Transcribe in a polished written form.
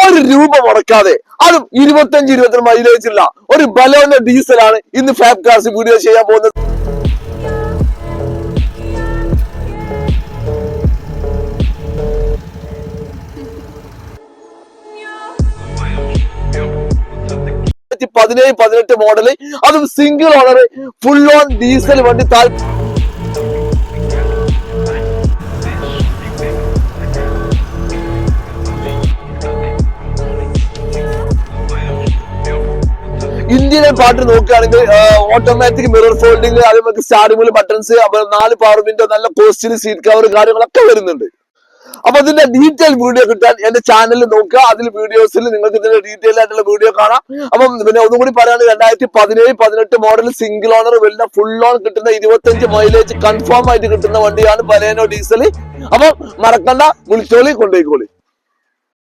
ഒരു രൂപ മുടക്കാതെ, അതും 25-20 മൈലേജ് ഉള്ള ഒരു ബലോന ഡീസലാണ് ഇന്ന് ഫാബ് കാർസ് വീഡിയോ ചെയ്യാൻ പോകുന്നത്. പതിനേഴ് മോഡല്, അതും single owner full on diesel വണ്ടി. ഇന്ത്യയിലെ പാട്ട് നോക്കുകയാണെങ്കിൽ ഓട്ടോമാറ്റിക് മിറർ ഫോൾഡിങ്, അതേപോലെ സ്റ്റാർട്ടിംഗ് ബട്ടൺസ്, 4 പവർ വിൻഡോ, നല്ല കോസ്റ്റ്ലി സീറ്റ് കവർ കാര്യങ്ങളൊക്കെ വരുന്നുണ്ട്. അപ്പൊ ഇതിന്റെ ഡീറ്റെയിൽ വീഡിയോ കിട്ടാൻ എന്റെ ചാനലിൽ നോക്കുക. അതിൽ വീഡിയോസിൽ നിങ്ങൾക്ക് ഇതിന്റെ ഡീറ്റെയിൽ ആയിട്ടുള്ള വീഡിയോ കാണാം. അപ്പം പിന്നെ ഒന്നും കൂടി പറയുകയാണ്, 2017-18 മോഡൽ സിംഗിൾ ഓണർ വരുന്ന ഫുൾ ഓൺ കിട്ടുന്ന 25 മൈലേജ് കൺഫേം ആയിട്ട് കിട്ടുന്ന വണ്ടിയാണ് ബലേനോ ഡീസൽ. അപ്പം മറക്കണ്ട, വിളിച്ചോളി, കൊണ്ടുപോയിക്കോളി.